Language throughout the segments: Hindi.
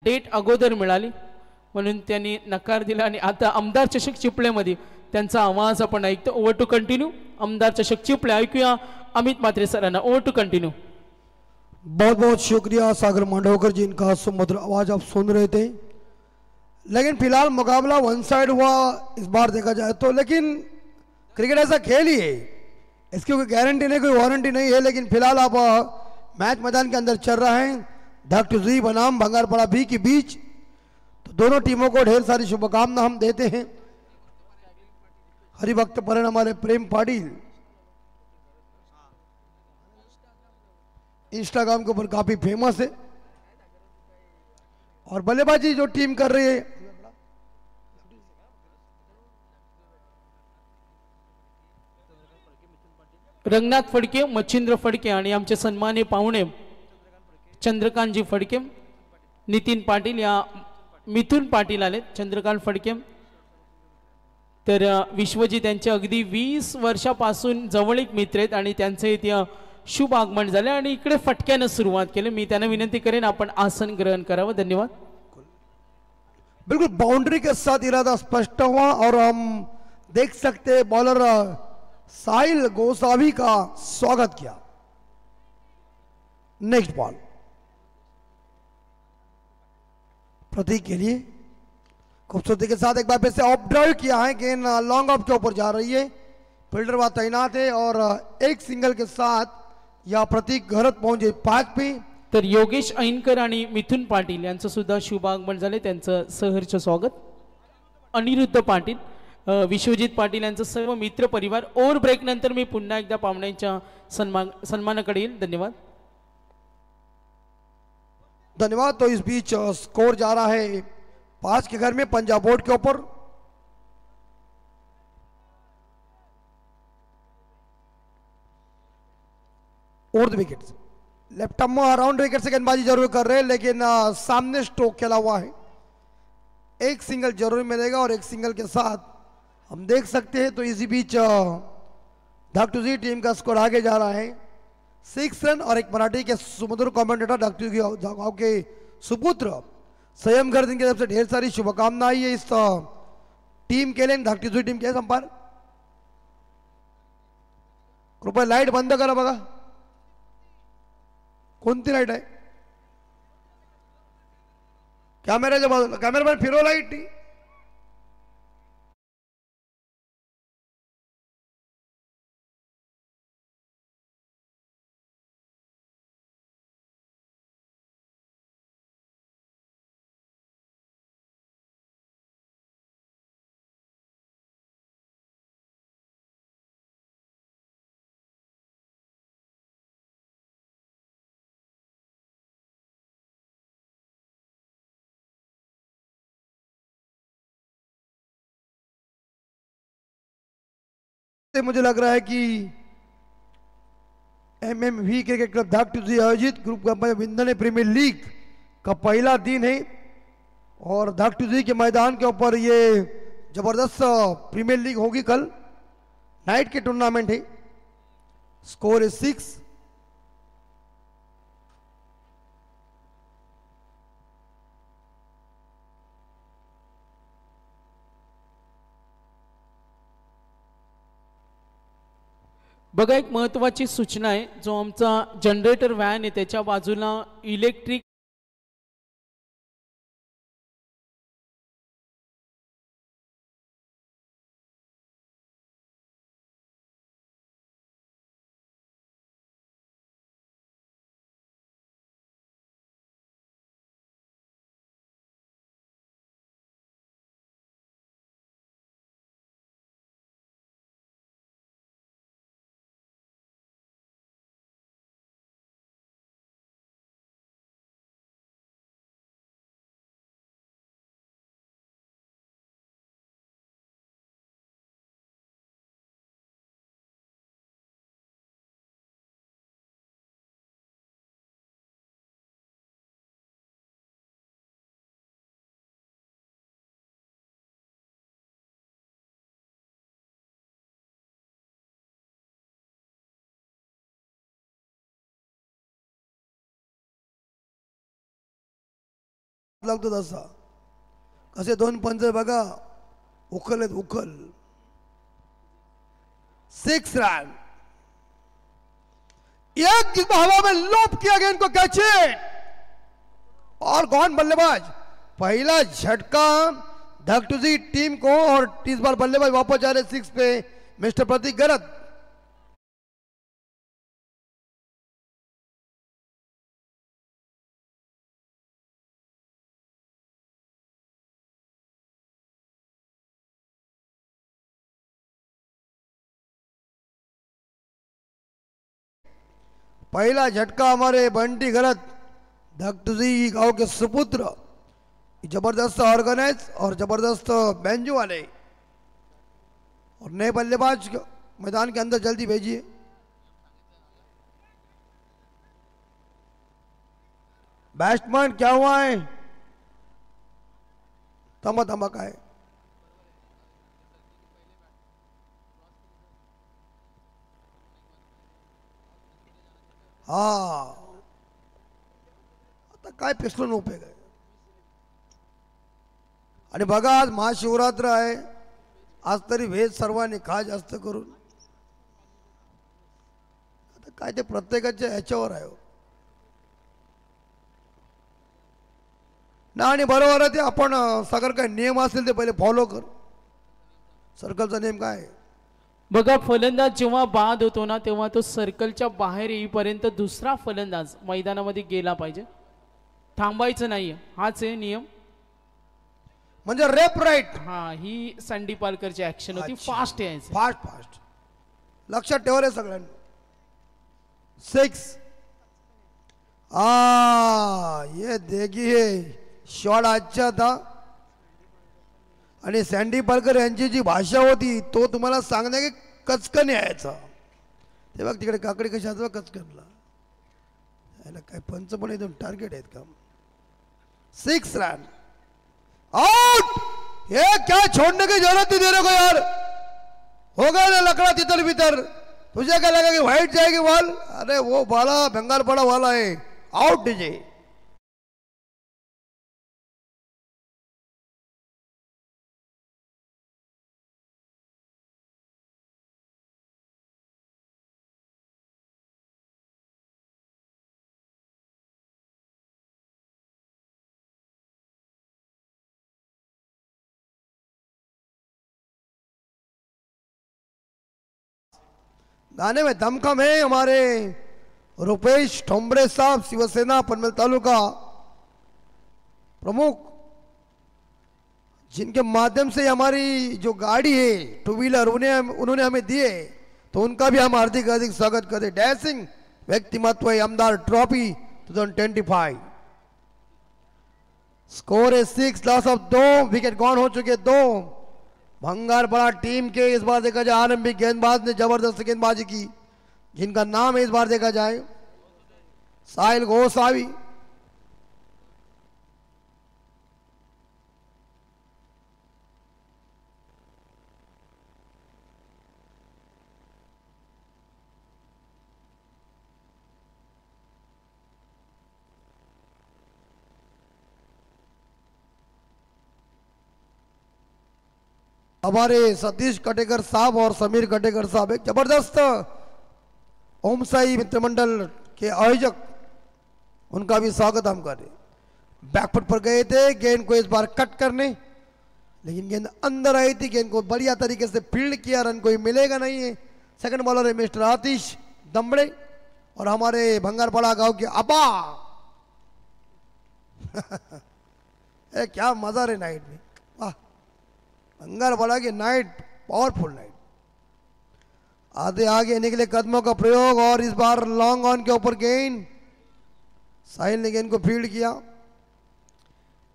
डेट अगोदर मिळाली म्हणून त्यांनी नकार दिला आणि आता आमदार चषक चिपळेमध्ये त्यांचा आवाज आपण ऐकतो. Over to continue. आमदार चषक चिपळे ऐकूया अमित म्हात्रे सरांना. Over to continue. बहुत बहुत शुक्रिया सागर मांडवकर जी, इनका सुमधुर आवाज आप सुन रहे थे. लेकिन फिलहाल मुकाबला वन साइड हुआ इस बार देखा जाए तो. लेकिन क्रिकेट ऐसा खेल ही है, इसकी कोई गारंटी नहीं, कोई वारंटी नहीं है. लेकिन फिलहाल अब मैच मैदान के अंदर चल रहा है. धकटुजी बनाम भंगारपड़ा बी के बीच. तो दोनों टीमों को ढेर सारी शुभकामना हम देते हैं. हरिभक्त परण हमारे प्रेम पाटिल इंस्टाग्राम के ऊपर काफी फेमस है. और बल्लेबाजी जो टीम कर रही है रंगनाथ फडके, मच्छिंद्र फडके आणि आमचे सन्माननीय पाहुणे चंद्रकांतजी फडके, नितीन पाटील या मिथुन पाटील आले. चंद्रकांत फडके तर विश्वजीत यांचे अगदी 20 वर्षापासून जवळीक मित्र आहेत आणि त्यांचे इथे शुभ आगमन झाले आणि इकडे फटक्यानं सुरुवात केली. मी त्यांना विनंती करेन आपण आसन ग्रहण करावं. धन्यवाद. बिल्कुल बाउंड्री के साथ इरादा स्पष्ट हुआ और हम देख सकते हैं बॉलर साहिल गोसावी का स्वागत किया. नेक्स्ट बॉल प्रतीक के लिए खूबसूरती के साथ एक बार फिर से ऑफ ड्राइव किया है. गेंद लॉन्ग ऑफ के ऊपर जा रही है. फील्डर वहां तैनात है और एक सिंगल के साथ या प्रतीक घरत पहुंचे 5 पे. तर योगेश ऐनकर आणि मिथुन पाटील यांचं सुद्धा शुभ आगमन झाले. त्यांचं सहर्ष स्वागत. अनिरुद्ध पाटील, विश्वजित पाटील यांचं सर्व मित्र परिवार. ओव्हर ब्रेक नंतर मी पुन्हा एकदा पाहुण्यांच्या सन्मानाकडे येईल. धन्यवाद. धन्यवाद. तो इस बीच स्कोर जा रहा है 5 के घर में पंजाब बोर्ड के ऊपर. और wicket left arm around wicket से गेंदबाजी जरूर कर रहे हैं, लेकिन सामने स्ट्रोक खेला हुआ है. एक सिंगल जरूर मिलेगा और एक सिंगल के साथ हम देख सकते हैं. तो इसी बीच धकटुजी टीम का स्कोर आगे जा रहा है 6 रन. और एक मराठी के सुमधुर कमेंटेटर धकटुजी गांव के सुपुत्र संयम गर्दन की तरफ से ढेर सारी शुभकामनाएं है इस टीम के लिए. धकटुजी टीम के संपर्क कृपया लाईट बंद करा. बघा कोणती लाईट आहे? कॅमेऱ्याच्या बाजूला कॅमेरामॅन फिरव लाईट. मुझे लग रहा है कि एमएमवी क्रिकेट क्लब धकटुजी आयोजित ग्रुप कंपनी विंदने प्रीमियर लीग का पहला दिन है और धकटुजी के मैदान के ऊपर ये जबरदस्त प्रीमियर लीग होगी. कल नाइट के टूर्नामेंट है. स्कोर है 6. बघा एक महत्त्वाची सूचना आहे. जो आमचा जनरेटर व्हॅन आहे त्याच्या बाजूला इलेक्ट्रिक लागतो तसा. कसे दोन पंच बघा, उखल आहेत उखल. 6 रन. एक हवा में लॉप किया गेंद को, कैच और कौन बल्लेबाज. पहला झटका धकटुजी टीम को और इस बार बल्लेबाज वापस जा रहे 6 पे मिस्टर प्रतीक गरत. पहला झटका हमारे बंटी गलत धकटुजी गांव के सुपुत्र, जबरदस्त ऑर्गेनाइज और जबरदस्त बैंजो वाले. और नए बल्लेबाज मैदान के अंदर जल्दी भेजिए. बैट्समैन क्या हुआ है, तमा तमा का है. हा आता काय पिस्तूल उपयोग आहे. आणि बघा आज महाशिवरात्र आहे, आज तरी व्हेज सर्वांनी खा जास्त करून. आता काय ते प्रत्येकाच्या ह्याच्यावर आहे ना. आणि बरोबर आहे ते आपण सगळं काय नियम असतील ते पहिले फॉलो कर. सर्कलचा नियम काय आहे बघा. फलंदाज जेव्हा बाद होतो ना तेव्हा तो सर्कलच्या बाहेर येईपर्यंत दुसरा फलंदाज मैदानामध्ये गेला पाहिजे, थांबायचं नाही. हाच आहे नियम. म्हणजे रेप राईट. हा, ही संडी पालकरची ऍक्शन होती. फास्ट यायचं, फास्ट फास्ट. लक्षात ठेवा रे सगळ्यांनी. 6. ये देखिए शॉट अच्छा था. आणि सँडी पालकर यांची जी भाषा होती तो तुम्हाला सांगण्या की कचकन यायचा. ते बघ तिकडे काकडे कशा कचकनला याला काय पंच पण एकदम टार्गेट आहेत का. 6 रन आउट. ये क्या छोड़ने की जरूरत नहीं तेरे को यार. हो गया ना लकड़ा तितर भीतर. तुझे क्या लगा कि व्हाइट जाएगी बॉल. अरे वो बाला बंगाल पड़ा वाला है. Out DJ. गाने में दमखम है हमारे रुपेश ठोंबरे साहब, शिवसेना पनवेल तालुका प्रमुख, जिनके माध्यम से हमारी जो गाड़ी है टू व्हीलर उन्होंने हमें दिए, तो उनका भी हम हार्दिक हार्दिक स्वागत करते. डैशिंग व्यक्तिमत्व है आमदार ट्रॉफी 2025. स्कोर है 6, लॉस ऑफ 2, विकेट गॉन हो चुके 2. भंगारपड़ा टीम के इस बार देखा जाए आरंभिक गेंदबाज ने जबरदस्त गेंदबाजी की, जिनका नाम है इस बार देखा जाए साहिल गोसावी. हमारे सतीश कटेकर साहब और समीर कटेकर साहब एक जबरदस्त ओम साई मित्र मंडल के आयोजक, उनका भी स्वागत हम करें. बैकफुट पर गए थे गेंद को इस बार कट करने, लेकिन गेंद अंदर आई थी. गेंद को बढ़िया तरीके से फील्ड किया, रन कोई मिलेगा नहीं है. सेकंड बॉलर है मिस्टर आतिश दमड़े और हमारे भंगारपड़ा गांव के अबा. क्या मजा रे नाइट में. वाह, भंगारपड़ा की नाइट, पावरफुल नाइट. आधे आगे निकले कदमों का प्रयोग और इस बार लॉन्ग ऑन के ऊपर गेंद. साहिल ने गेंद को फील्ड किया.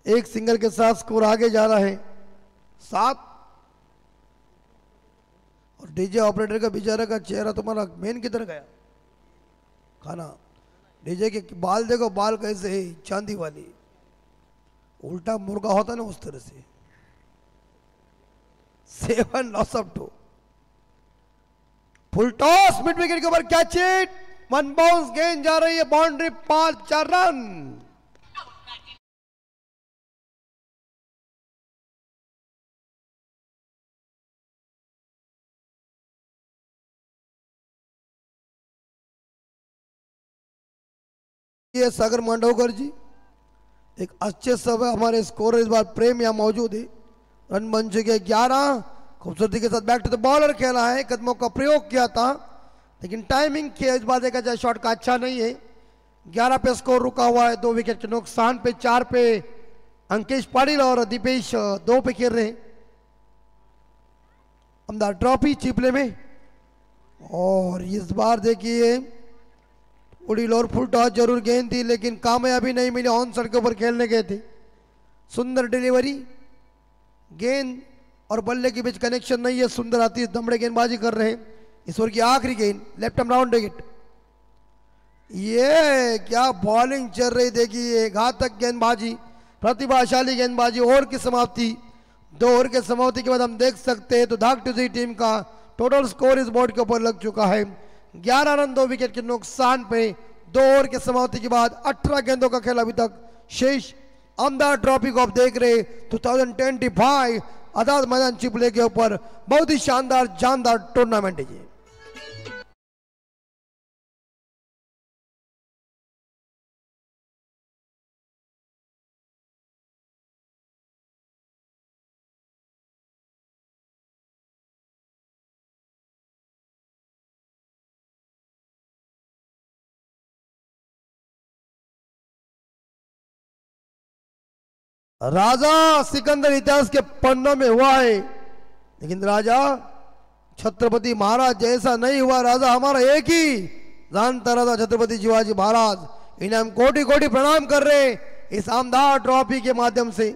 एक सिंगल के साथ स्कोर आगे जा रहा है 7. और डीजे ऑपरेटर का बेचारा का चेहरा तुम्हारा मेन किधर गया. खाना डीजे के बाल देखो, बाल कैसे है, चांदी वाली, उल्टा मुर्गा होता ना उस तरह से. 7, loss of 2. Full toss mid wicket के ऊपर कैच इट. 1 बाउंस गेंद जा रही है बाउंड्री पार, 4 रन. ये सागर मांडवकर जी, एक अच्छे सब हमारे स्कोर इस बार प्रेम यहाँ मौजूद है। रन बन चुके 11, खूबसूरती के साथ बैक टू द बॉलर खेला है, कदमों का प्रयोग किया था लेकिन टाइमिंग किया इस बार देखा जाए शॉट का अच्छा नहीं है। 11 पे स्कोर रुका हुआ है, 2 विकेट के नुकसान पे। 4 पे अंकेश पाटिल और दीपेश 2 पे खेल रहे हैं। अमदार ट्रॉफी चिपले में, और इस बार देखिए उड़ी और फुल टॉस जरूर गेंद थी लेकिन कामयाबी नहीं मिली। ऑन साइड के ऊपर खेलने गए थे, सुंदर डिलीवरी, गेंद और बल्ले के बीच कनेक्शन नहीं है। सुंदर आती दमड़े गेंदबाजी कर रहे हैं। इस ओवर की आखिरी गेंद लेफ्ट आर्म राउंड विकेट। ये क्या बॉलिंग चल रही देखिए, घातक गेंदबाजी, प्रतिभाशाली गेंदबाजी। ओवर की समाप्ति, 2 ओवर के समाप्ति के बाद हम देख सकते हैं तो धाक टू टीम का टोटल स्कोर इस बोर्ड के ऊपर लग चुका है 11 रन 2 विकेट के नुकसान पे। 2 ओवर के समाप्ति के बाद 18 गेंदों का खेल अभी तक शेष। अमदार ट्रॉफी को आप देख रहे 2025 आजाद मैदान चिपले के ऊपर बहुत ही शानदार जानदार टूर्नामेंट है। राजा सिकंदर इतिहास के पन्नों में हुआ है लेकिन राजा छत्रपति महाराज जैसा नहीं हुआ। राजा हमारा एक ही जानता राजा छत्रपति शिवाजी महाराज। इन्हें हम कोटि कोटि प्रणाम कर रहे इस आमदार ट्रॉफी के माध्यम से।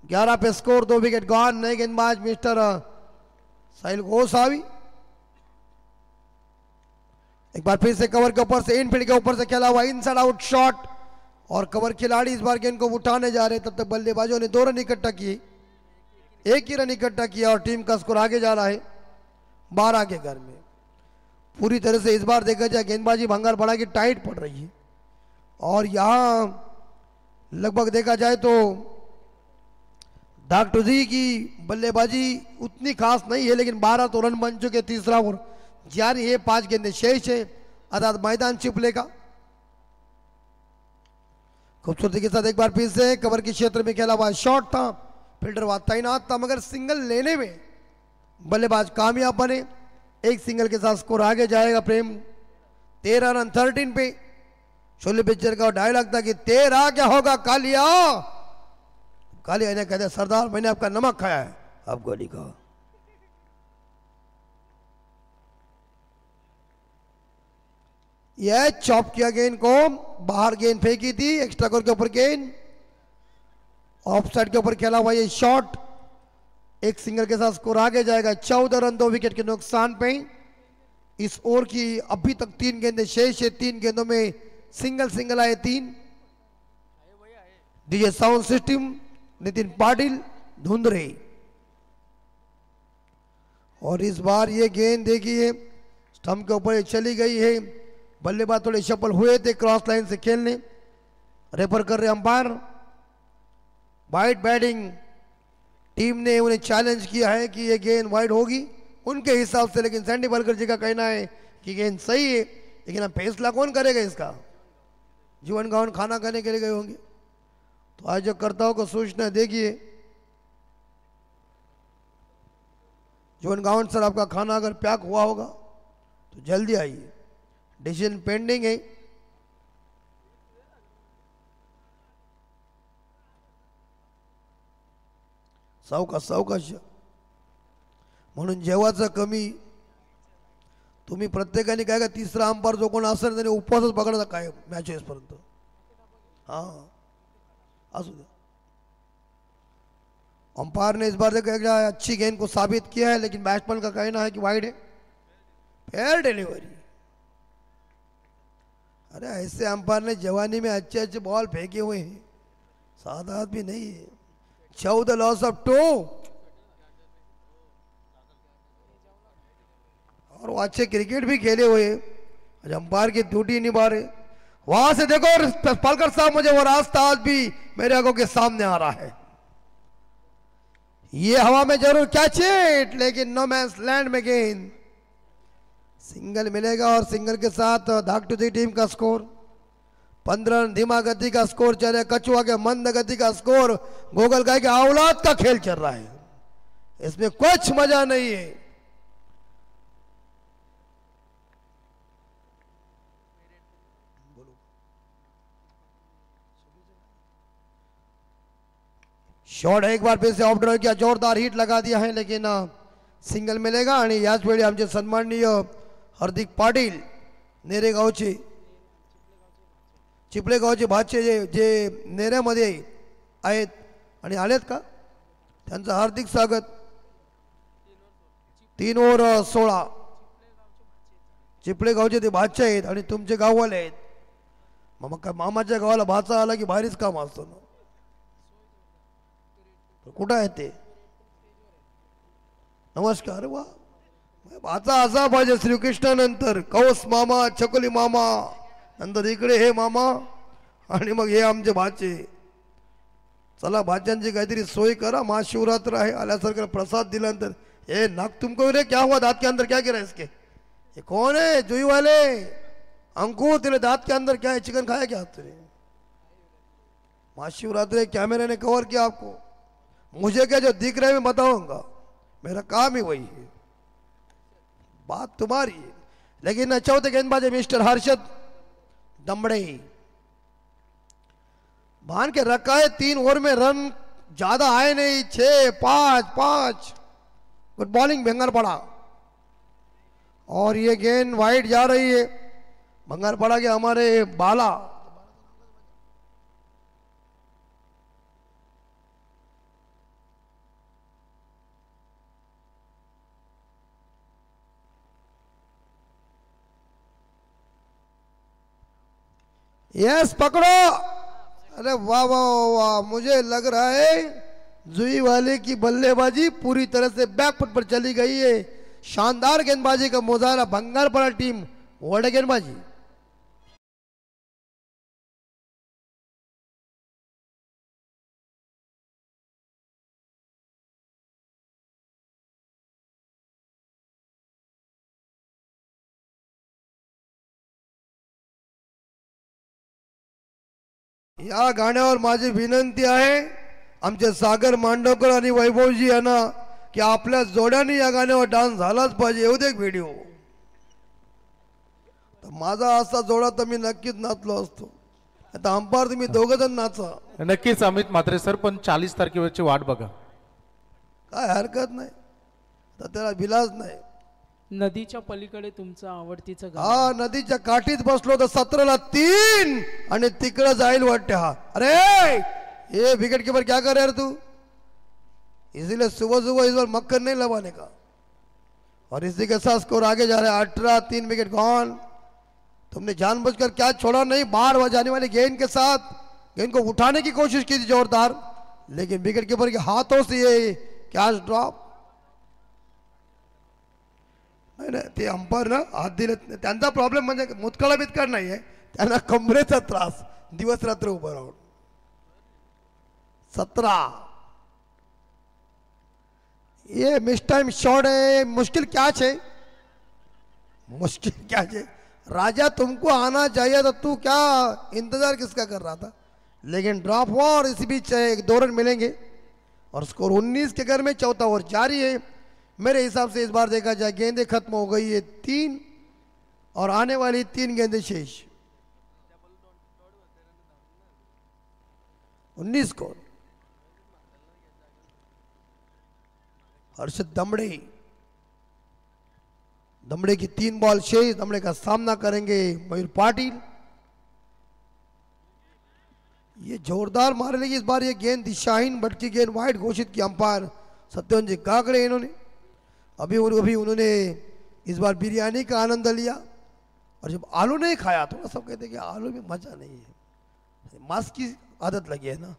11 पे स्कोर, 2 विकेट गॉन। नए गेंदबाज मिस्टर साहिल गोसावी। एक बार फिर से कवर के ऊपर से, इनफील्ड के ऊपर से खेला हुआ इनसाइड आउट शॉट, और कवर खिलाड़ी इस बार गेंद को उठाने जा रहे। तब तक बल्लेबाजों ने 2 रन इकट्ठा किए, 1 ही रन इकट्ठा किया और टीम का स्कोर आगे जा रहा है 12 के घर में। पूरी तरह से इस बार देखा जाए गेंदबाजी भंगार बड़ा की टाइट पड़ रही है, और यहाँ लगभग देखा जाए तो धाक टूजी की बल्लेबाजी उतनी खास नहीं है लेकिन 12 तो रन बन चुके। तीसरा ओवर जारी है, 5 गेंदें शेष है आजाद मैदान चिपले का। खूबसूरती के साथ एक बार फिर से कवर के क्षेत्र में खेला हुआ शॉट था, फील्डर वहां तैनात था मगर सिंगल लेने में बल्लेबाज कामयाब बने। 1 सिंगल के साथ स्कोर आगे जाएगा प्रेम। 13 रन 13 पे। शोले पिक्चर का डायलॉग था कि 13 क्या होगा कालिया। कालिया ने कहते सरदार मैंने आपका नमक खाया है, आप गोली खाओ। यह चॉप किया गेंद को, बाहर गेंद फेंकी थी, एक्स्ट्रा कोर के ऊपर गेंद, ऑफ साइड के ऊपर खेला हुआ ये शॉट। 1 सिंगल के साथ स्कोर आगे जाएगा 14 रन 2 विकेट के नुकसान पे। इस ओवर की अभी तक 3 गेंदें शेष है, 3 गेंदों में सिंगल सिंगल आए 3। DJ sound system Nitin Patil Dhundhare. और इस बार ये गेंद देखिए स्टंप के ऊपर चली गई है। बल्लेबाज थोड़े सफल हुए थे क्रॉस लाइन से खेलने, रेफर कर रहे अंपायर। वाइड बैटिंग टीम ने उन्हें चैलेंज किया है कि ये गेंद वाइड होगी उनके हिसाब से, लेकिन सैंडी बलकर जी का कहना है कि गेंद सही है। लेकिन अब फैसला कौन करेगा इसका? जीवन गाउन खाना खाने के लिए गए होंगे तो आयोजकर्ताओं को सूचना देखिए। जीवन गाउन सर आपका खाना अगर पैक हुआ होगा तो जल्दी आइए, डिसीजन पेंडिंग है। सावकाश म्हणून जेवाचं कमी तुम्ही प्रत्येकाने काय का तिसरा अंपायर जो कोण असेल त्याने उपवासच पकडायचा काय मॅचेस पर्यंत। हाँ असू दे। अंपायर ने इस बार देखा अच्छी गेंद को साबित किया है लेकिन बैट्समैन का कहना है कि वाइड है। Fair delivery. अरे ऐसे अंपायर ने जवानी में अच्छे अच्छे बॉल फेंके हुए हैं, सादा आदमी नहीं है। 14 लॉस ऑफ 2 और वो अच्छे क्रिकेट भी खेले हुए, आज अंपायर की ड्यूटी निभा रहे। वहां से देखो पालकर साहब, मुझे वो रास्ता आज भी मेरे आंखों के सामने आ रहा है। ये हवा में जरूर कैच इट लेकिन नो मैंस लैंड में गेंद। सिंगल मिलेगा और सिंगल के साथ धाक टू दी टीम का स्कोर 15 रन धीमा गति का स्कोर चल रहा है, कछुआ के मंद गति का स्कोर, गोगल गाय के औलाद का खेल चल रहा है, इसमें कुछ मजा नहीं है। शॉट एक बार फिर से ऑफ ड्रॉ किया, जोरदार हिट लगा दिया है, लेकिन सिंगल मिलेगा। आणि याच वेळी आमचे सन्माननीय हार्दिक पाटील नेरेगावचे चिपळेगावचे भाचे जे नेऱ्यामध्ये आहेत आणि आलेत का, त्यांचं हार्दिक स्वागत। 3 ओव्हर 16 चिपळेगावचे ते भाचे आहेत आणि तुमचे गाववाले आहेत। मग काय मामाच्या गावाला भाचा आला की भारीच काम असतं ना, कुठं आहे ते? नमस्कार। वा भाचा असा पाहिजे, श्रीकृष्णानंतर कौस मामा, छकुली मामा, नंतर इकडे हे मामा आणि मग हे आमचे भाचे। चला भाच्यांची काहीतरी सोय करा, महाशिवरात्र आहे, आल्यासारखं प्रसाद दिल्यानंतर हे नाक तुमको रे क्या हुआ, दांत के अंदर क्या गिरा इसके, ये कौन है जुई वाले अंकुर, तेरे दांत के अंदर क्या है, चिकन खाया क्या तुमने? महाशिवरात्रि कैमरे ने कवर किया आपको, मुझे क्या जो दिख रहा है मैं बताऊंगा, मेरा काम ही वही है, बात तुम्हारी है। लेकिन चौथे गेंदबाज मिस्टर हर्षद दमड़े, भान के रखा है 3 ओवर में रन ज्यादा आए नहीं, 6-5-5, गुड बॉलिंग भंगारपाड़ा, और ये गेंद वाइड जा रही है, भंगारपाड़ा के हमारे बाला यस पकड़ो, अरे वाह वाह वाह, मुझे लग रहा है जुई वाले की बल्लेबाजी पूरी तरह से बैकफुट पर चली गई है। शानदार गेंदबाजी का मुजाहरा भंगारपाड़ा टीम, वर्ल्ड गेंदबाजी। या गाण्यावर माझी विनंती आहे आमचे सागर मांडवकर आणि वैभवजी यांना की आपल्या जोड्याने या गाण्यावर डान्स झालाच पाहिजे, येऊ दे एक व्हिडिओ। तर माझा असा जोडा तर मी नक्कीच नाचलो असतो, आता अंपायर तुम्ही दोघं जण नाचा। नक्कीच अमित म्हात्रे सर, पण 40 तारखेवरची वाट बघा, काय हरकत नाही, तर त्याला विलाज नाही। नदीच्या पलीकडे तुमचं आवडतीचं गाव, हा नदीच्या काठीत बसलो तर 17ला 3 आणि तिकडे जाईल वाटते हा। अरे ये विकेट कीपर क्या कर रहे यार तू, इसीलिए सुबह सुबह इस बार मक्खन नहीं लगाने का। और इसी के साथ स्कोर आगे जा रहा है 18, 3 विकेट गॉन। तुमने जानबूझकर क्या छोड़ा नहीं, बार जाने वाली गेंद के साथ गेंद को उठाने की कोशिश की थी जोरदार, लेकिन विकेट कीपर के हाथों से ये कैच ड्रॉप। नाही नाही, ते अंपायर ना हात दिलेत, त्यांचा प्रॉब्लेम म्हणजे मुतखडा बितखड नाही आहे, त्यांना कमरेचा त्रास, दिवस रात्र उभं राहून। 17 ये मिस टाइम शॉट है, मुश्किल कैच है, मुश्किल कैच है। राजा तुमको आना चाहिए तो तू क्या इंतजार किसका कर रहा था, लेकिन ड्रॉप हुआ और इसी बीच 2 रन मिलेंगे और स्कोर 19 के घर में। चौथा ओवर जारी है। मेरे हिसाब से इस बार देखा जाए गेंदें खत्म हो गई है 3 और आने वाली 3 गेंदें शेष। 19 स्कोर। हर्षद दमड़े की 3 बॉल शेष। दमड़े का सामना करेंगे मयूर पाटिल। ये जोरदार मार लेगी इस बार ये गेंद, दिशाहीन भटकी गेंद, वाइड घोषित की अंपायर सत्यवन जी काकड़े। इन्होंने अभी उन्होंने इस बार बिरयानी का आनंद लिया और जब आलू नहीं खाया थोड़ा सब कहते कि आलू में मजा नहीं है, मांस की आदत लगी है ना।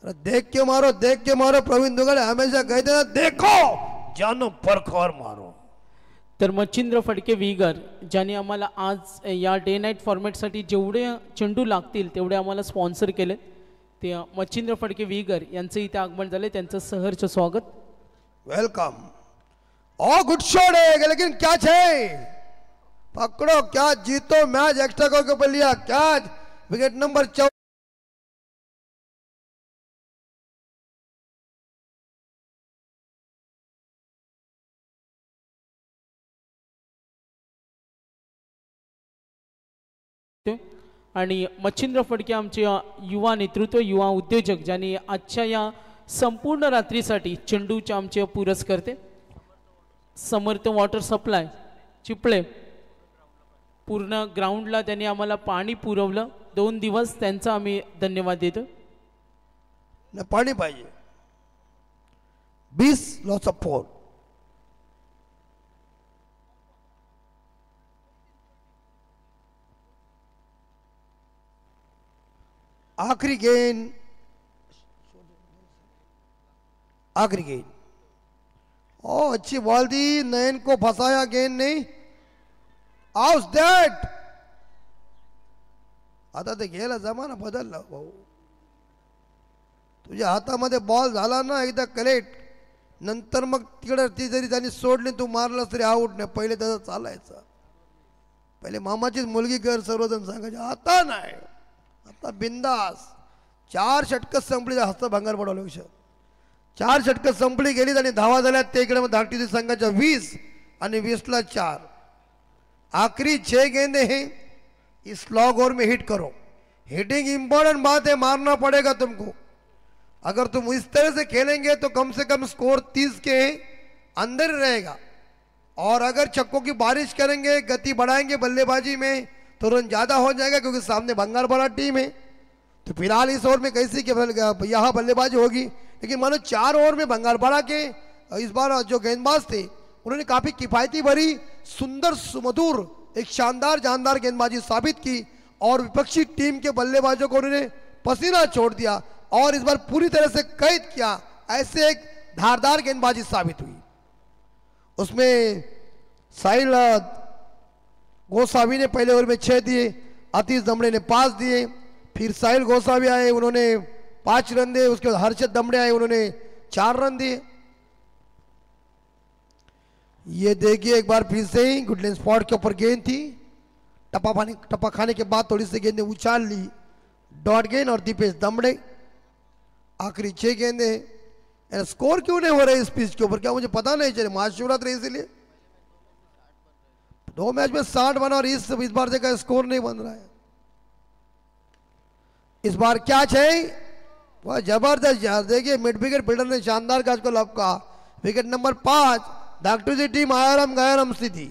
अरे देख के मारो प्रवीण दुगड़े हमेशा कहते ना, देखो जानो परखो और मारो। तर मच्छिंद्र फडके वीगर ज्यांनी आम्हाला आज या डे नाईट फॉर्मॅटसाठी जेवढे चेंडू लागतील तेवढे आम्हाला स्पॉन्सर केले, ते मच्छिंद्र फडके वीगर यांचं इथे आगमन झाले, त्यांचं सहर्ष स्वागत। वेलकम। और गुड शॉट है लेकिन क्या है, पकड़ो क्या जीतो मैच एक्स्ट्रा करके ऊपर लिया कैच विकेट नंबर 14 आणि मच्छिंद्र फडके आमचे युवा नेतृत्व युवा उद्योजक ज्यांनी आजच्या या संपूर्ण रात्रीसाठी चेंडूचे आमचे पुरस्कर्ते समर्थ वॉटर सप्लाय चिपळे पूर्ण ग्राउंडला त्यांनी आम्हाला पाणी पुरवलं 2 दिवस त्यांचा आम्ही धन्यवाद देतो न पाणी पाहिजे 20 लॉस ऑफ 4 आखिरी गेंद ओ अच्छी बॉल दी नयन को फंसाया गेंद नहीं आउट दैट आता ते गेला जमाना बदलला भाऊ तुझ्या हातामध्ये बॉल झाला ना एकदा कलेक्ट नंतर मग तिकडे ती जरी त्यांनी सोडली तू मारला तरी आउट नाही पहिले तसं चालायचं पहिले मामाचीच मुलगी कर सर्वजण सांगायचे आता नाही आता बिंदास 4 षटकं संपली हस्त भंगार पडवलं विषय 4 षटकं संपली गेली आणि धावा झाल्या ते इकडे धाकटी संघाच्या 20 आणि 20 ला 4 आखिरी 6 गेंदे हैं इस स्लॉग ओवर में हिट करो हिटिंग इंपॉर्टेंट बात है मारना पड़ेगा तुमको अगर तुम इस तरह से खेलेंगे तो कम से कम स्कोर 30 के अंदर रहेगा और अगर छक्कों की बारिश करेंगे गति बढ़ाएंगे बल्लेबाजी में तो रन ज्यादा हो जाएगा क्योंकि सामने बंगाल बड़ा टीम है तो फिलहाल इस ओवर में कैसी यहाँ बल्लेबाजी होगी लेकिन मानो 4 ओवर में बंगाल बड़ा के इस बार जो गेंदबाज थे उन्होंने काफी किफायती भरी सुंदर सुमधुर एक शानदार जानदार गेंदबाजी साबित की और विपक्षी टीम के बल्लेबाजों को उन्होंने पसीना छोड़ दिया और इस बार पूरी तरह से कैद किया ऐसे एक धारदार गेंदबाजी साबित हुई उसमें साहिल गोसावी ने पहले ओवर में 6 दिए आतिश दमड़े ने 5 दिए फिर साहिल गोसावी आए उन्होंने 5 रन दिए उसके बाद हर्षद दमड़े आए उन्होंने 4 रन दिए ये देखिए एक बार फिर से ही गुडलैंड स्पॉट के ऊपर गेंद थी टप्पा खाने के बाद थोड़ी सी गेंदें उछाल ली डॉट गेंद और दीपेश दमड़े आखिरी 6 गेंदें स्कोर क्यों नहीं हो रहे इस पिच के ऊपर क्या मुझे पता नहीं चले महाशिवरात्रि इसीलिए 2 मैच में 60 बना और इस बार देखा स्कोर नहीं बन रहा है इस बार क्या चाहिए वह जबरदस्त यार देखिए मिड विकेट फील्डर ने शानदार कैच को लपका विकेट नंबर 5 डॉक्टर जी टीम आयाराम गयाराम स्थिति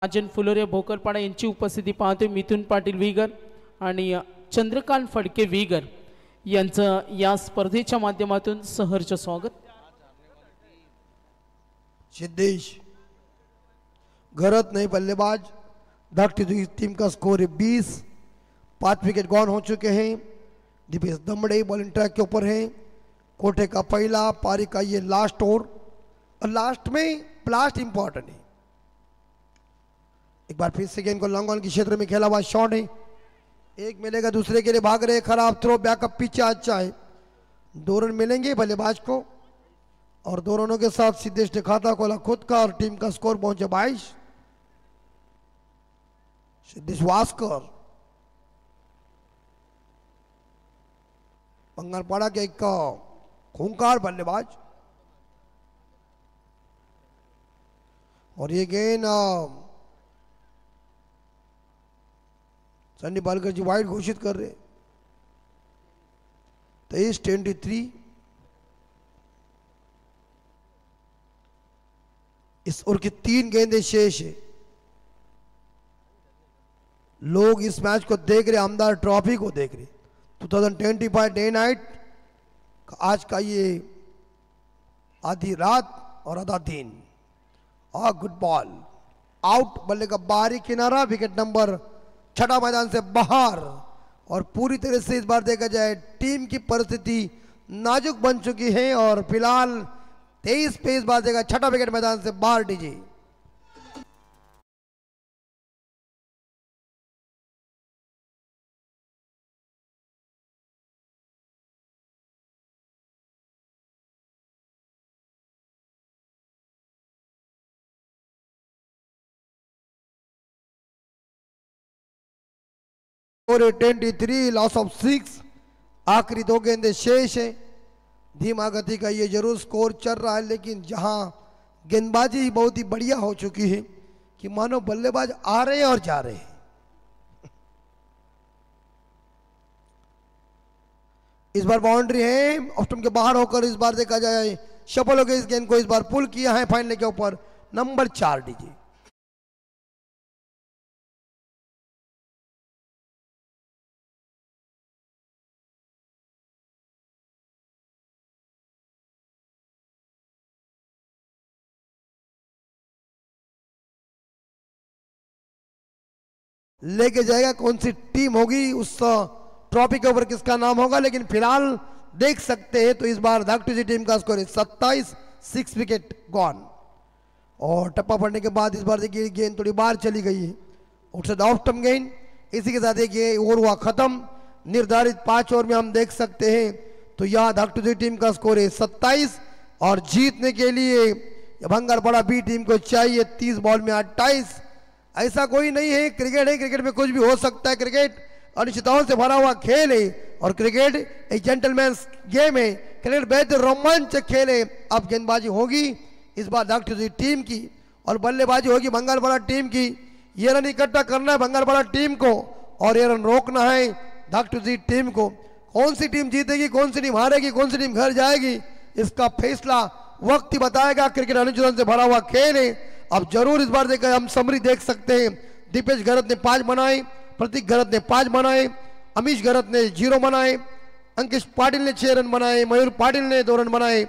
राजन फुलोरे भोकरपाडा यांची उपस्थिती पाहतोय मिथुन पाटील वीगर आणि चंद्रकांत फडके वीगर यांचं या स्पर्धेच्या माध्यमातून सहर्ष स्वागत सिद्धेश गरत नहीं बल्लेबाज डॉक्टर टीम का स्कोर है 20 5 विकेट गॉन हो चुके हैं दीपेश दमड़े बॉलिंग ट्रैक के ऊपर हैं कोटे का पहला पारी का ये लास्ट ओवर और लास्ट में ब्लास्ट इंपॉर्टेंट है एक बार फिर से गेंद को लॉन्ग ऑन के क्षेत्र में खेला हुआ शॉट है एक मिलेगा दूसरे के लिए भाग रहे खराब थ्रो बैकअप पीछे अच्छा है 2 रन मिलेंगे बल्लेबाज को और 2 रनों के साथ सिद्धेश ने खाता खोला खुद का और टीम का स्कोर पहुंचे 22 सिद्धेश वास्कर बंगालपाड़ा के एक खूंखार बल्लेबाज और ये गेंद सन्नी बालकर जी वाइड घोषित कर रहे 23-23 इस ओवर की 3 गेंदें शेष है लोग इस मैच को देख रहे आमदार ट्रॉफी को देख रहे 2025 डे नाइट आज का ये आधी रात और आधा दिन गुड बॉल आउट बल्ले का बाहरी किनारा विकेट नंबर 6 मैदान से बाहर और पूरी तरह से इस बार देखा जाए टीम की परिस्थिति नाजुक बन चुकी है और फिलहाल 23 पे इस बार देगा छठा विकेट मैदान से बाहर डीजे। और 23 लॉस ऑफ 6, आखिरी 2 गेंदें शेष है। धीमा गति का ये जरूर स्कोर चल रहा है, लेकिन जहां गेंदबाजी बहुत ही बढ़िया हो चुकी है कि मानो बल्लेबाज आ रहे हैं और जा रहे हैं। इस बार बाउंड्री है, ऑफ स्टंप के बाहर होकर इस बार देखा जाए सफल हो गए। इस गेंद को इस बार पुल किया है फाइनल के ऊपर नंबर 4 डीजे। लेके जाएगा कौन सी टीम होगी, उस ट्रॉफी के ऊपर किसका नाम होगा, लेकिन फिलहाल देख सकते हैं तो इस बार धाकटूजी टीम का स्कोर है 27, 6 विकेट गॉन। और टप्पा पड़ने के बाद इस बार देखिए गेंद थोड़ी बाहर चली गई है, आउटसाइड ऑफ स्टंप गेंद। इसी के साथ देखिए ओवर हुआ खत्म। निर्धारित 5 ओवर में हम देख सकते हैं तो यहाँ धाकटूजी टीम का स्कोर है 27 और जीतने के लिए भंगारपाड़ा बी टीम को चाहिए 30 बॉल में 28। ऐसा कोई नहीं है, क्रिकेट है, क्रिकेट में कुछ भी हो सकता है। क्रिकेट अनिश्चितताओं से भरा हुआ खेल है और क्रिकेट एक जेंटलमैन गेम है। क्रिकेट बेहद रोमांचक खेल है। अब गेंदबाजी होगी इस बार धाकटूजी टीम की और बल्लेबाजी होगी भंगारपाड़ा टीम की। ये रन इकट्ठा करना है भंगारपाड़ा टीम को और ये रन रोकना है धाकटूजी टीम को। कौन सी टीम जीतेगी, कौन सी टीम हारेगी, कौन सी टीम घर जाएगी, इसका फैसला वक्त ही बताएगा। क्रिकेट अनिश्चितताओं से भरा हुआ खेल है। अब जरूर इस बार देखा हम समरी देख सकते हैं। दीपेश घरत ने 5 बनाए, प्रतीक घरत ने 5 बनाए, अमीश घरत ने 0 बनाए, अंकिश पाटिल ने 6 रन बनाए, मयूर पाटिल ने 2 रन बनाए,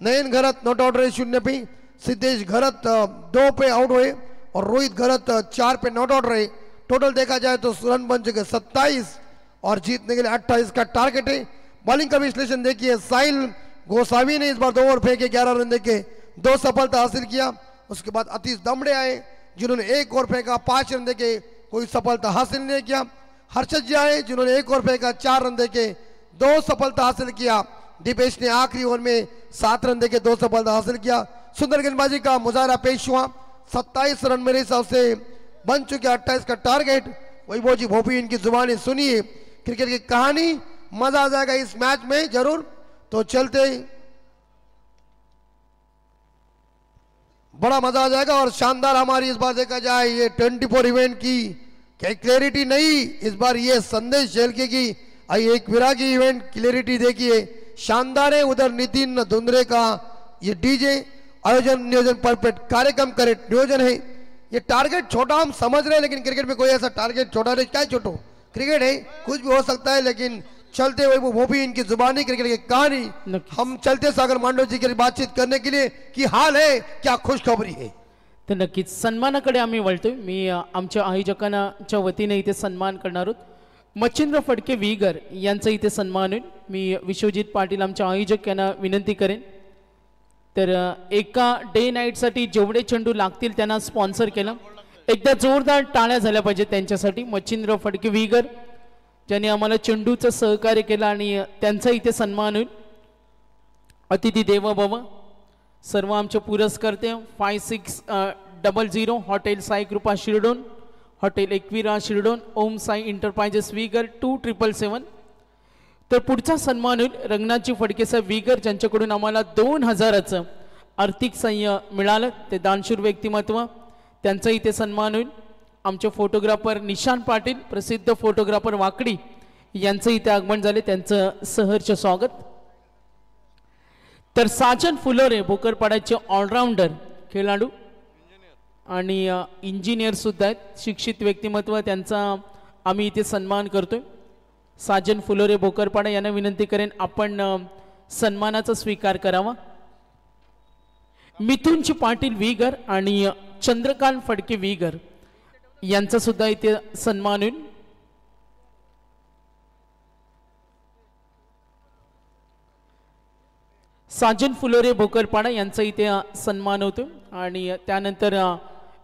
नयन घरत नॉट आउट रहे 0 पे, सिद्धेश घरत 2 पे आउट हुए और रोहित घरत 4 पे नॉट आउट रहे। टोटल देखा जाए तो रन बन चुके 27 और जीतने के लिए 28 का टारगेट है। बॉलिंग का विश्लेषण देखिए, साहिल गोसावी ने इस बार 2 ओवर फेंके 11 रन देके 2 सफलता हासिल किया। उसके बाद अतीश दमड़े आए जिन्होंने 1 ओवर फेंका 5 रन देके कोई सफलता हासिल नहीं किया। हर्षद जी आए जिन्होंने 1 ओवर फेंका 4 रन देके 2 सफलता हासिल किया। दीपेश ने आखिरी ओवर में 7 रन देके 2 सफलता हासिल किया। सुंदर गेंदबाजी का मुजाहरा पेश हुआ। 27 रन मेरे हिसाब से बन चुके 28 का टारगेट। वैभव जी भोपी इनकी जुबानी सुनिए, क्रिकेट की कहानी, मजा आ जाएगा इस मैच में जरूर। तो चलते बड़ा मजा आ जाएगा और शानदार हमारी इस बार देखा जाए ये 24 इवेंट की क्लैरिटी नहीं, इस बार ये संदेश झलके की आइए एक विरागी इवेंट क्लैरिटी देखिए, शानदार है। उधर नितिन धुंधरे का ये डीजे आयोजन नियोजन परफेक्ट कार्यक्रम करेक्ट नियोजन है। ये टारगेट छोटा हम समझ रहे हैं, लेकिन क्रिकेट में कोई ऐसा टारगेट छोटा नहीं, क्या छोटो, क्रिकेट है कुछ भी हो सकता है। लेकिन चलते हुए वो भी इनकी जुबानी क्रिकेट की कहानी। हम चलते सागर मांडव जी की बातचीत करने के लिए की हाल है क्या खुशखबरी है। तर नक्कीच सन्मानाकडे आम्ही वळतोय। मी आमच्या आयोजकांच्या वतीने इथे सन्मान करणार आहोत। मच्छिंद्र फडके वीगर यांचा इथे सन्मान होईल। मी विश्वजित पाटील आमच्या आयोजक यांना विनंती करेन, तर एका डे नाईटसाठी जेवढे चेंडू लागतील त्यांना स्पॉन्सर केला। एकदा जोरदार टाळ्या झाल्या पाहिजे त्यांच्यासाठी। मच्छिंद्र फडके वीगर ज्यांनी आम्हाला चेंडूचं सहकार्य केलं आणि त्यांचा इथे सन्मान होईल। अतिथी देव भव सर्व आमचे पुरस्कर्ते 5600 हॉटेल साई कृपा शिरडोन, हॉटेल एकविरा शिरडोन, ओम साई इंटरप्राइजेस वीगर 2777। तर पुढचा सन्मान होईल रंगनाथजी फडके साहेब वीगर ज्यांच्याकडून आम्हाला 2000चं आर्थिक सहाय्य मिळालं, ते दानशूर व्यक्तिमत्व, त्यांचा इथे सन्मान होईल। आमचे फोटोग्राफर निशान पाटील प्रसिद्ध फोटोग्राफर वाकडी यांचं इथे आगमन झाले, त्यांचं सहर्ष स्वागत। तर साजन फुलोरे भोकरपाड्याचे ऑलराउंडर खेळाडू आणि इंजिनियर सुद्धा आहेत, शिक्षित व्यक्तिमत्व, त्यांचा आम्ही इथे सन्मान करतोय। साजन फुलोरे भोकरपाडा यांना विनंती करेन आपण सन्मानाचा स्वीकार करावा। मिथुनजी पाटील वीगर आणि चंद्रकांत फडके वीगर यांचा सुद्धा इथे सन्मान होईल। साजन फुलोरे भोकरपाडा यांचा इथे सन्मान होतो आणि त्यानंतर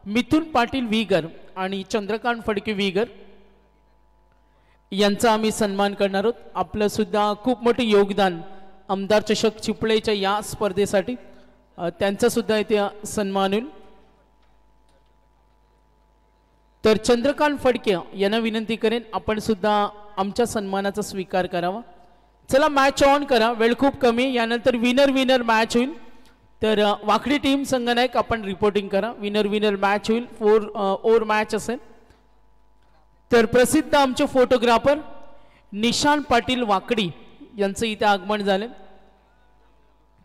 मिथुन पाटील वीगर आणि चंद्रकांत फडके वीगर यांचा आम्ही सन्मान करणार आहोत. आपलं सुद्धा खूप मोठे योगदान आमदार चषक चिपळेच्या या स्पर्धेसाठी त्यांचा सुद्धा इथे सन्मान होईल. तर चंद्रकांत फडके यांना विनंती करेन आपण सुद्धा आमच्या सन्मानाचा स्वीकार करावा. चला मॅच ऑन करा, वेळ खूप कमी. यानंतर विनर मॅच होईल. तर वाकडी टीम संघनायक आपण रिपोर्टिंग करा. विनर मॅच होईल. 4 ओव्हर मॅच असेल. तर प्रसिद्ध आमचे फोटोग्राफर निशांत पाटील वाकडी यांचं इथे आगमन झाले,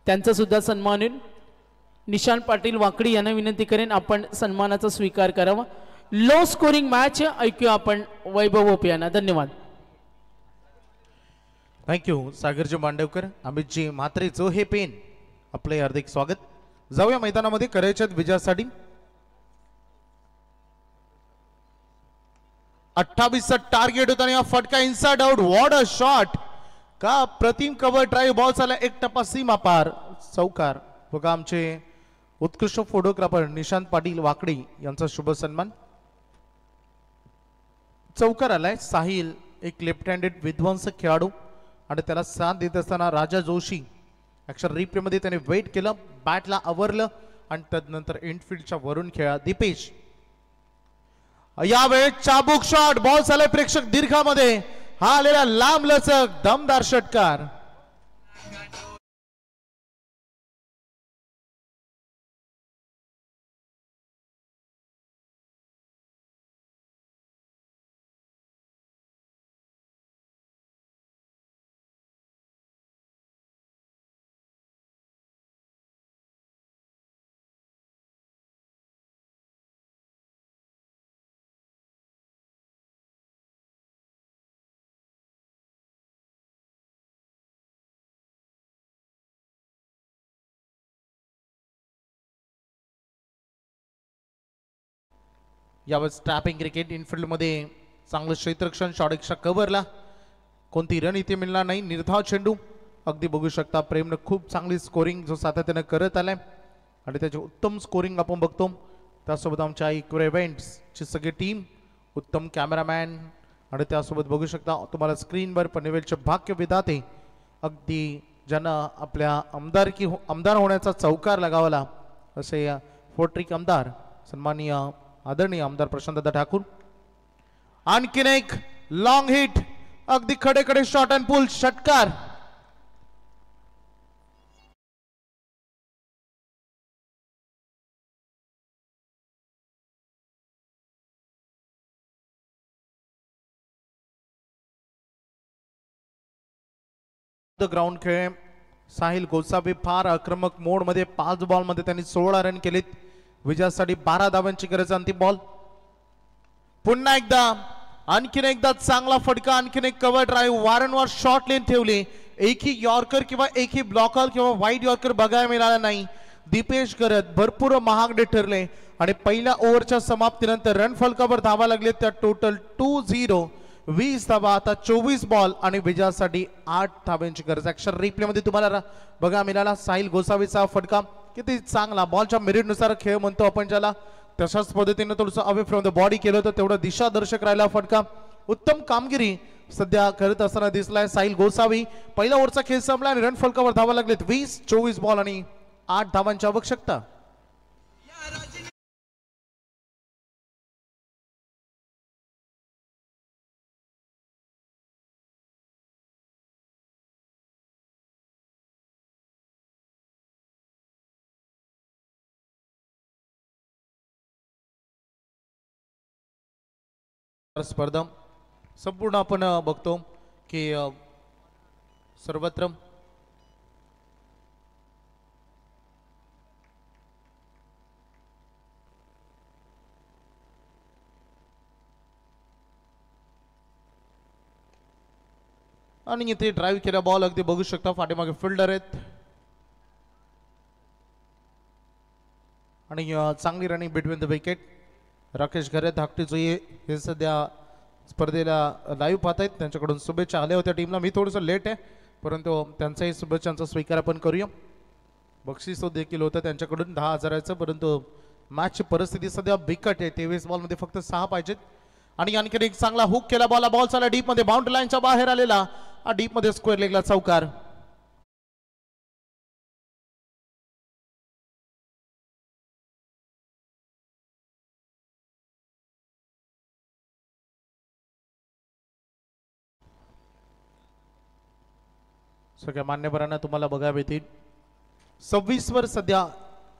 त्यांचा सुद्धा सन्मान होईल. निशांत पाटील वाकडी यांना विनंती करेन आपण सन्मानाचा स्वीकार करावा. लो स्कोरिंग मॅच ऐकूया आपण वैभव ओप यांना. धन्यवाद. थँक्यू सागरजी मांडवकर, अमितजी म्हात्रे, जो हे पेन, आपले हार्दिक स्वागत. जाऊया मैदानामध्ये करायच्या विजयासाठी. 28चा टार्गेट होता आणि हा फटका inside out. What a shot. का प्रतिम कव्हर ड्राईव्ह, बॉल झाला एक टप्पा सीमा पार, चौकार. बघा आमचे उत्कृष्ट फोटोग्राफर निशांत पाटील वाकडी यांचा शुभ सन्मान. चौकार आलाय. साहिल एक लेफ्ट हँडेड विध्वंसक खेळाडू आणि त्याला साथ देत असताना राजा जोशी ऍक्शन रिप्ले मध्ये त्याने वेट केलं, बॅटला आवरलं आणि तदनंतर इनफिल्डच्या वरून खेळा. दीपेश यावेळेस चाबूक शॉट, बॉल झालाय प्रेक्षक दीर्घामध्ये. हा आलेला लांब लचक दमदार षटकार. यावेळेस ट्रॅपिंग क्रिकेट इनफिल्ड मध्ये चांगलं क्षेत्ररक्षण, शॉटच्या कव्हरला कोणती रन इथे मिळणार नाही. निर्धाव चेंडू. अगदी बघू शकता प्रेमनं खूप चांगली स्कोरिंग जो सातत्यानं करत आलाय आणि त्याचे उत्तम स्कोरिंग आपण बघतो. त्यासोबत आमच्या इक्वे इव्हेंट्सची सगळी टीम, उत्तम कॅमेरामॅन आणि त्यासोबत बघू शकता तुम्हाला स्क्रीनवर पनवेलचे भाग्य विधाते, अगदी ज्यांना आपल्या आमदार होण्याचा चौकार लगावला असे फोर्ट्रिक आमदार सन्माननीय आदरणीय आमदार प्रशांतदा ठाकूर. आणखीन एक लॉंग हिट, अगदी खडे शॉट अँड पुल षटकार. ग्राउंड खेळ. साहिल गोसावी फार आक्रमक मोड मध्ये 5 बॉल मध्ये त्यांनी 16 रन केलेत. विजयासाठी 12 धावांची गरज. अंतिम बॉल. पुन्हा एकदा आणखीन एकदा चांगला फटका, आणखीन एक कव्हर ड्राईव्ह. वारंवार शॉर्ट लेन ठेवले. एकही यॉर्कर किंवा एकही ब्लॉकर किंवा वाईड यॉर्कर बघायला मिळाला नाही. दीपेश करत भरपूर महागडे ठरले आणि पहिल्या ओव्हरच्या समाप्तीनंतर रन फलकावर धावा लागले. त्या टोटल 2-0. 20 धावा. आता 24 बॉल आणि विजयासाठी 8 धावांची गरज. ऍक्शन रिप्ले मध्ये तुम्हाला बघा मिळाला साहिल गोसावीचा फटका. किती चांगला बॉलच्या मेरिटनुसार खेळ म्हणतो आपण ज्याला, तशाच पद्धतीने थोडंसं अवे फ्रॉम द बॉडी केलं होतं, तेवढं दिशादर्शक राहिला फटका. उत्तम कामगिरी सध्या करत असताना दिसलाय साहिल गोसावी. पहिल्या ओव्हरचा खेळ संपला आणि रन फलकावर धावा लागलेत. 20-24 बॉल आणि 8 धावांची आवश्यकता. स्पर्धा संपूर्ण आपण बघतो की सर्वत्र आणि इथे ड्राईव्ह केला बॉल. अगदी बघू शकता पाठीमागे फिल्डर आहेत आणि चांगली running between the wicket. Rakesh घरे धाकटे जो हे सध्या स्पर्धेला लाईव्ह पाहत आहेत, त्यांच्याकडून शुभेच्छा आल्या होत्या टीमला. मी थोडंसं लेट आहे परंतु त्यांचाही शुभेच्छांचा स्वीकार आपण करूया. बक्षीस देखील होतं त्यांच्याकडून 10,000चं, परंतु मॅचची परिस्थिती सध्या बिकट आहे. 23 बॉल मध्ये फक्त 6 पाहिजेत. आणि आणखी एक चांगला हुक केला बॉल चालला डीप मध्ये, बाउंड्री लाईनच्या बाहेर आलेला डीप मध्ये स्क्वेअर लेगला चौकार. सगळ्या मान्यवरांना तुम्हाला बघायला येतील. 26 वर सध्या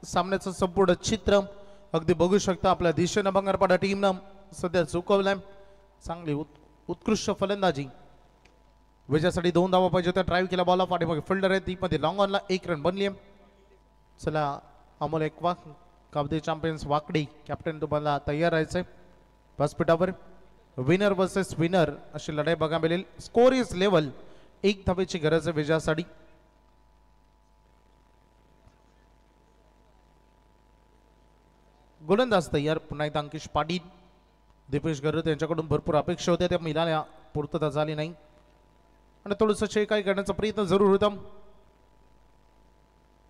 सामन्याचं संपूर्ण चित्र अगदी बघू शकता. आपल्या दिशेनं बंगारपाडा टीमनं सध्या झुकवलंय. चांगली उत्कृष्ट फलंदाजी. विजयासाठी 2 धावा पाहिजे होत्या. ड्राईव्ह केला बॉल, पाठीमागे फिल्डर आहे ती मध्ये लॉंग ऑनला 1 रन बनली. चला अमोल एकवा कबड्डी चॅम्पियन्स वाकडी कॅप्टन तुम्हाला तयार राहायचंय. व्यासपीठावर विनर वर्सेस विनर अशी लढाई बघायला मिळेल. Score is level. 1 धावेची गरज आहे विजयासाठी. गोलंदाज तयार. पुन्हा एकदा अंकिश पाटील, दीपेश गरत यांच्याकडून भरपूर अपेक्षा होत्या, त्या मिळाल्या, पूर्तता झाली नाही. आणि थोडंसं शेकाई करण्याचा प्रयत्न जरूर होता.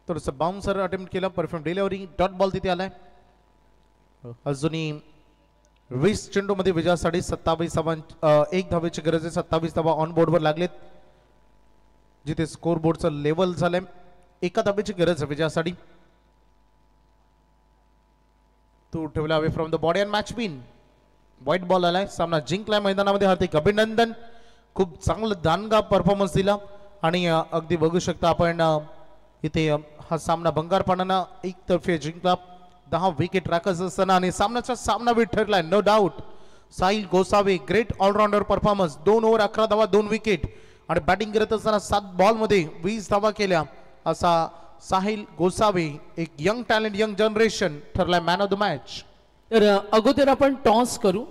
थोडंसं बाउन्सर अटेम्प्ट केला. Perfect delivery. डॉट बॉल तिथे आलाय. अजूनही 20 चेंडूमध्ये विजयासाठी 27 धावा 1 धावेची गरज आहे. 27 धावा ऑन बोर्डवर लागलेत, जिथे स्कोर बोर्डचं लेवल झालंय. 1 धावेची गरज आहे विजयासाठी. तो ठेवला away from the body and match win. White ball आलाय. सामना जिंकलाय मैदानामध्ये. हार्दिक अभिनंदन. खूप चांगलं दानगा परफॉर्मन्स दिला. आणि अगदी बघू शकता आपण इथे हा सामना बंगारपाडानं एकतर्फे जिंकला. 10 विकेट राखत असताना आणि सामन्याचा सामनावीर ठरलाय नो डाऊट. साहिल Gosavi great all-rounder performance. 2 over 11 धावा 2 विकेट. आणि बॅटिंग करत असताना 7 बॉल मध्ये 20 धावा केल्या असा साहिल गोसावे, एक यंग टॅलेंट, यंग जनरेशन ठरलाय मॅन ऑफ द मॅच. तर अगोदर आपण टॉस करू.